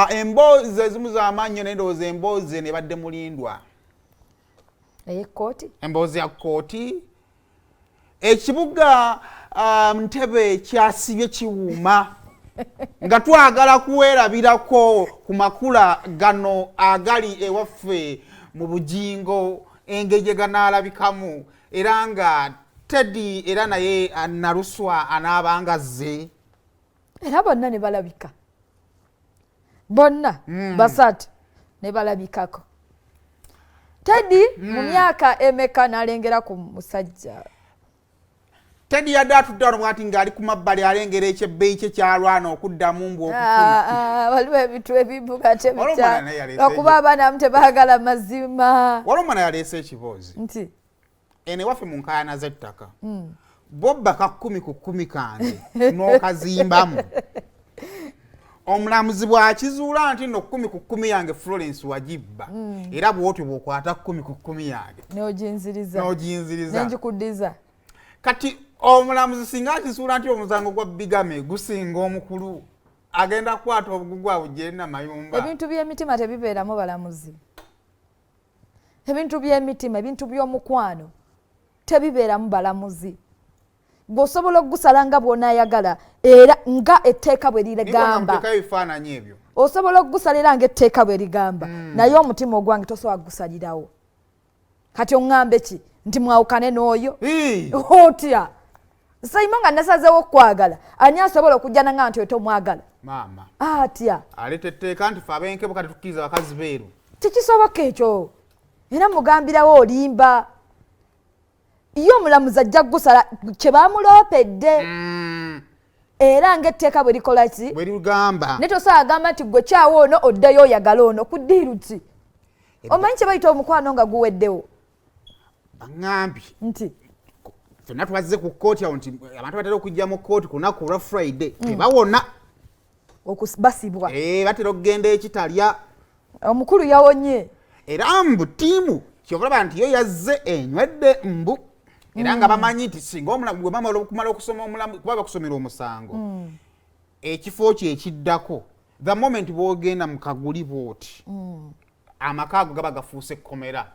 Emboozi ezimu z'amaanyi n'endowooza emboozi ne badde mulindwa. Kooti? Emboozi ya kooti. Ekibuga Ntebe kyasibye kiwuuma nga twagala kuwerabirako ku makula gano agali ewaffe mu Bujingo engeri gye ganaalabikamu era nga Teddy era naye Naluswa anaabangazze era bonna ne balabika bonna basatu ne balabikako. Teddy mu myaka emeka n'alengera ku musajja. Teddy yadde atudde wano bw'ati ng'ali ku mabbali alengera ekyebbeeyi kye kyalwana okuddamu mbu okufuna. Waliwo ebintu ebibuga tebitya lwakuba abaana tebaagala mazima. Waluma naye yaleese ekiboozi nti eno ewaffe mu nkaayana z'ettaka bobba ka 10 ku 10 kange n'okazimbamu. Omulamuzi bw'akizuula nti nno 10 ku 10 yange Florence wagibba era bw'otyo bw'okwata 10 ku 10 yange n'oginziriza nenjikuddiza. Kati omulamuzi singa akisuula nti omusango gwa bigame gusinga omukulu agenda kukwata obugugu abugenda mayumba. Ebintu by'emitima tebibeeramu balamuzi. Ebintu by'emitima, ebintu by'omukwano tebibeeramu balamuzi. Bw'osobola okugusala nga bw'onaayagala era nga etteeka bwe ligamba. Osobola okugusalira nga etteeka bwe ligamba naye omutima ogwange tosobola kugusalirawo. Kati oŋŋambe ki nti mwawukane n'oyo otya Simon nga nasazeewo okwagala ani asobola okujjana nga nti otomwagala maama atya alete etteeka nti fe abenkebo kati tukkiriza bakazi beeru tekisoboka ekyo era mugambirawo olimba iyo omulamuzi ajja kugusala kye baamuloopedde era ng'etteeka bwe likola ki bwe ligamba ne tosobola agamba nti gwe kyawo ono oddayo oyagala ono kuddiiruti omanyi kye bayita omukwano nga guweddewo baŋŋambye nti fenna twazze ku kkooti awo nti abantu batera okujja mu kkooti ku lunaku olwa Friday tebawona basibwa batera okugenda ekitalya omukulu yawonye era mbu ttiimu kyobalaba nti yo yazze enywedde mbu era nga bamanyi nti singa omulamu gwe mama okumala okusoma omulamu kuba bakusomera omusango ekifo kye ekiddako the moment bw'ogenda mu kaguli bw'oti amaka ago gaba gafuuse ekkomera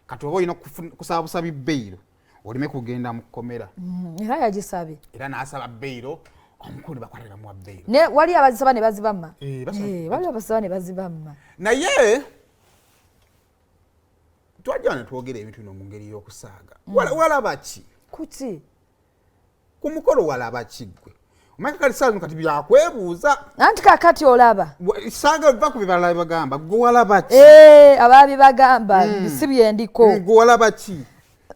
kati oba olina kusaba busabi bbeiro olime kugenda mu kkomera era yagisabye era n'asaba bbeiro omukulu bakwatira mu bbeiro wali abazisaba ne bazibamma wali abazisaba ne bazibamma naye twajja ne twogera ebintu bino mu ngeri y'okusaaga walaba ki kuki ku mukolo walaba ki gwe omanyi kati saaga kati byakwebuuza anti kakati olaba saaga biva ku bibala bagamba gwe walaba ki abaabi bagamba si byendiko gwe walaba ki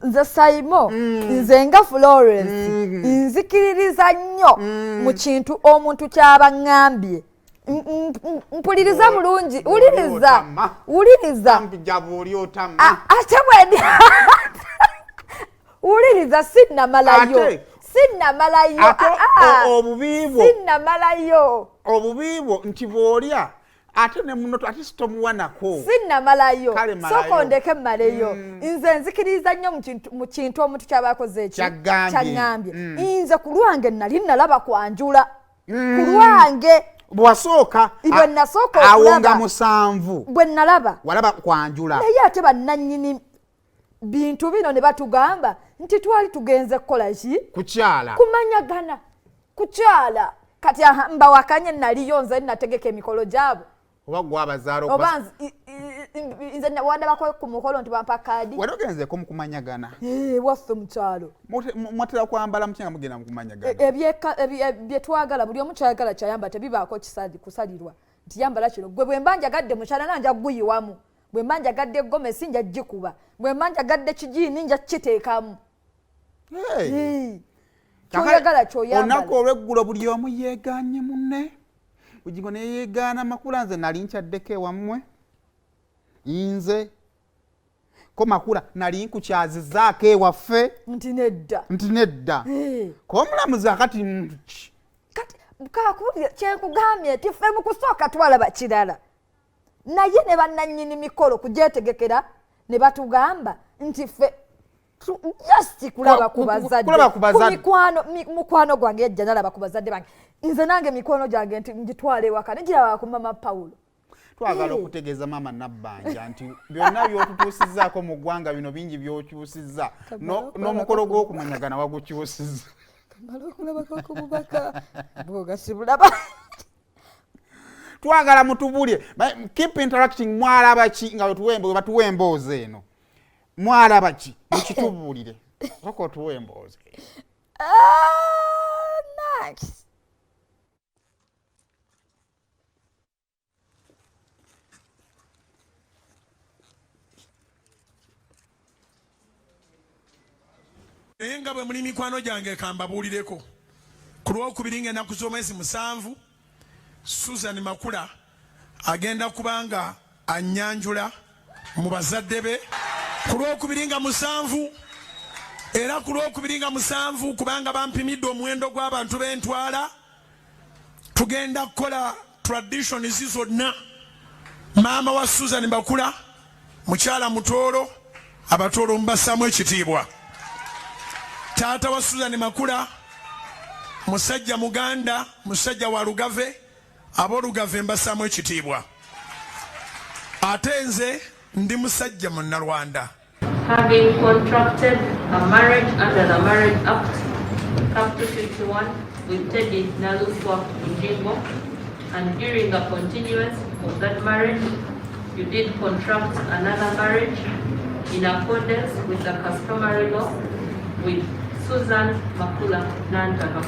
nze Saimo nze nga Florence nzikiririza nnyo mu kintu omuntu kyaba ŋŋambye mpuliriza bulungi wuliriza ate bwendi wuliriza sinnamalayo obubiibwo nti bw'olya ate ne muno ate sitomuwanako sinnamalayo soko ndeke mmaleyo nze nzikiriza nnyo mu kintu omuntu ky'abakoze eki kyaŋŋambye nze ku lwange nali nalaba kwanjula ku lwange bwasooka bwe nasooka awonga 7 bwe nalaba walaba kwanjula naye ate bannannyini bintu bino ne batugamba nti twali tugenze kukola ki kukyala kumanyagana kukyala kati mbawakanye naliyo nze nategeka emikolo gyabo oba gwabazaalo oba nze wandabako ku mukolo nti bampa kaadi wadogenzeko mu kumanyagana waffe mu kyalo mwatera kwambala mukyanga mugenda mu kumanyagana bye twagala buli omu kyayagala kyayamba tebibaako kusalirwa nti yambala kino gwe bwe mba njagadde mukyala nanja guyiwamu bwe mba njagadde gomesi nja gikuba bwe mba njagadde kijiini nja kiteekamu kyoyagala kyoyambala olunaku olw'eggulo buli omu yeegaanye munne Bugingo ne yeegaana makula nze nali nkyaddeko ewammwe nze ko makula nali nkukyazizaako ewaffe nti nedda ko omulamuzi akati kati kakubulira kyenkugambye nti ffe mu kusooka twalaba kirala naye ne bannannyini mikolo kugyetegekera ne batugamba nti ffe just kulaba kubazadde mukwano gwange yajja nalaba kubazadde bange nze nange mikono gyange nti ngitwale waka negiraba ku mama Paulo twagala okutegeeza mama Nabbanja nti byonna byotutuusizzaako mu ggwanga bino bingi byokyusizza n'omukolo gw'okumanyagana wagukyusizza kamala okulabako ku bubaka bwoga sibulaba twagala mutubulye keep interacting mwalaba ki nga batuwa emboozi eno mwalaba ki mukitubuulire sooka otuwa emboozi nice nga bwe muli mikwano gyange kambabuulireko ku lwokubiri ng'ennaku z'omwezi 7 Susan Makula agenda kubanga annyanjula mu bazadde be ku lwokubiri nga 7 era ku lwokubiri nga 7 kubanga bampimidde omuwendo gw'abantu b'entwala tugenda kukola traditions zonna maama wa Susan Makula mukyala mutoolo abatoolo mubassaamu ekitiibwa taata wa Susan Makula musajja muganda musajja wa Lugave ab'Olugave mbassaamu ekitiibwa ate nze ndi musajja munnalwanda. Having contracted a marriage under the Marriage Act, Cap 251, with Teddy Naluswa Ujingo, and during the continuance of that marriage, you did contract another marriage in accordance with the customary law with Susan Makula Nantaka.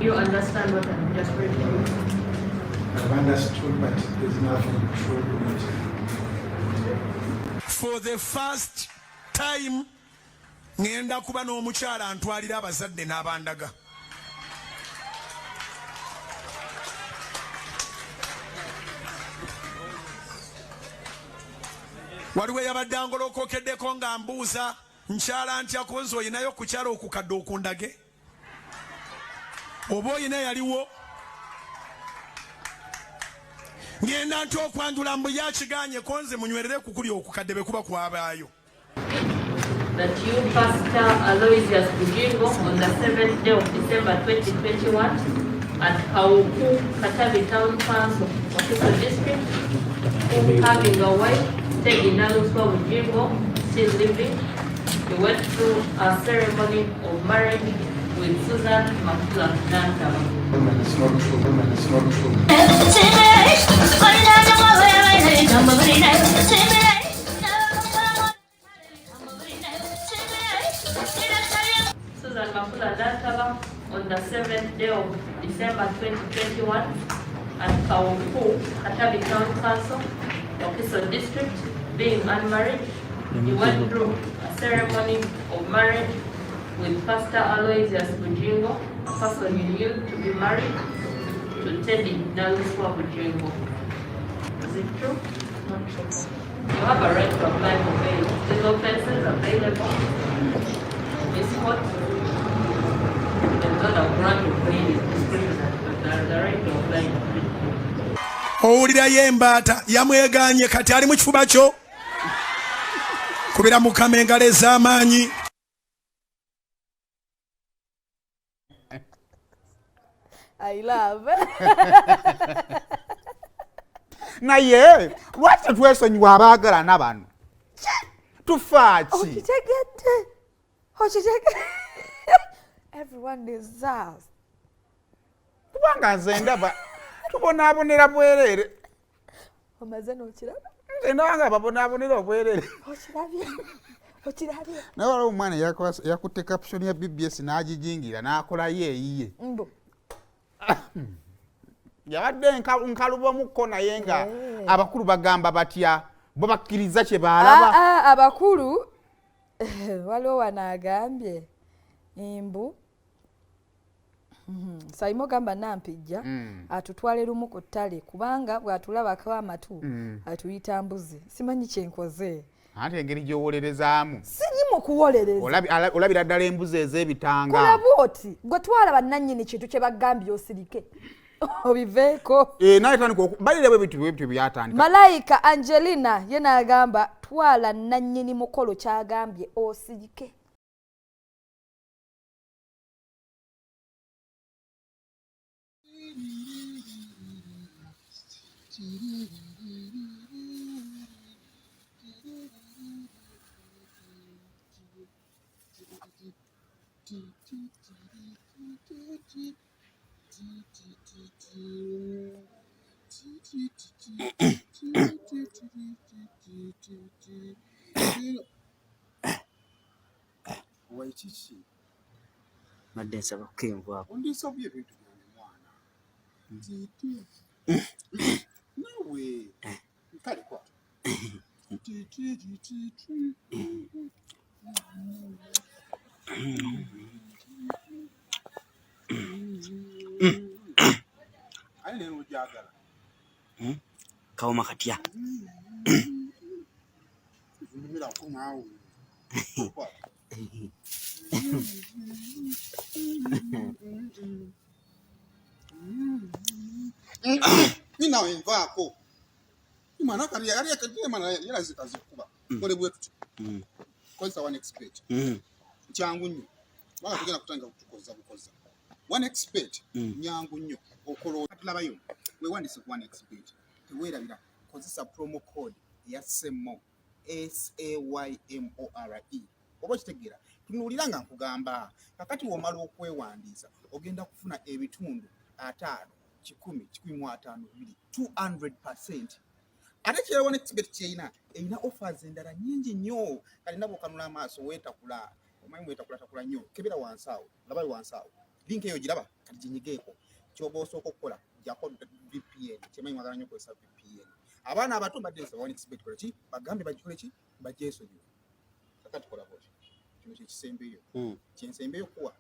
You understand what I'm just reading? I've understood, but there's nothing true in it. For the first time, ngenda kuba n'omukyala antwalira abazadde n'abandaga. Waliwo yabadde angolookokeddeko nga mbuuza nkyala ntya konzi oyinayo ku kyalo okukadde okundage? Oba oyina yaliwo? Ngenda ntya okwanjula mbu yakiganye konze munywerere ku kuli okukadde be kuba kwabaayo. That you, Pastor Aloysius Bujingo, on the 7th day of December 2021 at Kauku, Katabi Town Council, Wakiso District, who having a wife, Teddy Naluswa Bujingo, still living, you went through a ceremony of marriage with Susan Makula Nantaba. It's not true. It's not true. Susan Makula Nantaba on the 7th day of December 2021 at Kauku, Katabi Town Council, Wakiso District, being unmarried, you went through a ceremony of marriage with Pastor Aloysius Bujingo, a person you knew to be married to Teddy Naluswa Bujingo. Is it true? Not true. You have a right to apply for bail. These offenses are available in this court. There's not a grant of bail in discretion, but there is a right to apply for bail. Owulirayo embaata yamweganye kati ali mu kifuba kyo kubira mukama engalo ez'amaanyi. I love. naye lwaki tetwesonyiwa abaagalana bano tufaaki Okitegedde. Everyone deserves. kubanga nze ndaba tubonaabonera bwereere Omaze n'okiraba? nze ndaba nga babonaabonera obwereere Okirabye. naye waliwo omwana yakutte caption ya BBS n'agijingira n'akolayo eyiye Mbo. yabadde nkalubomukko naye nga abakulu bagamba batya bo bakkiriza kye baalaba. Abakulu waliwo wanaagambye mbu Saimo gamba nampijja atutwale lumu ku ttale kubanga bw'atulabako amatu atuyita mbuzi. Simanyi kyenkoze. Ate engeri gy'owolerezaamu Sinyimu kuwolereza. olabira ddala embuzi ez'ebitanga. Kulaba oti gwe twala bannannyini kintu kye bagambye osirike. obiveeko n'ayetandika balire bwe byatandika. Malayika Angelina ye n'agamba twala nannyini mukolo kyagambye osirike. Waichichi maddensa bakkenvaako Ondisabye ebintu byange mwana. Nawe kale kwa. Ali lero ojagala. kawoma katya Ndimira ko nawe. Nina wenvaako. Imana kali yali akati imana yala zikazikuba. Kole bwetu. Koza one expert. Kyangu nnyo. Baka tugenda kutanga kutukoza bukoza. One expert nyangu nnyo okolo atulabayo. We wandise one expert. Teweerabira kozesa promo code ya SEMO SAYMORE. Oba kitegeera tunuulira nga nkugamba kakati womala okwewandiisa ogenda kufuna ebitundu 5 10 15 200%. Ate kyewone expert kyeyina eyina offers endala nnyingi nnyo kale nabo kanula amaaso weetakula omanyi weetakula nnyo kebera wansawo labayo wansawo link eyo giraba kati ginyigeeko kyoba osooka okukola jako VPN kyemanyi mwagala nnyo okozesa VPN. Abaana abato badde nsa one expert kola ki bagambe bagikole ki bagyesonyiwe kakati kola bwoti kino kyekisembeyo kyensembeyo kuwa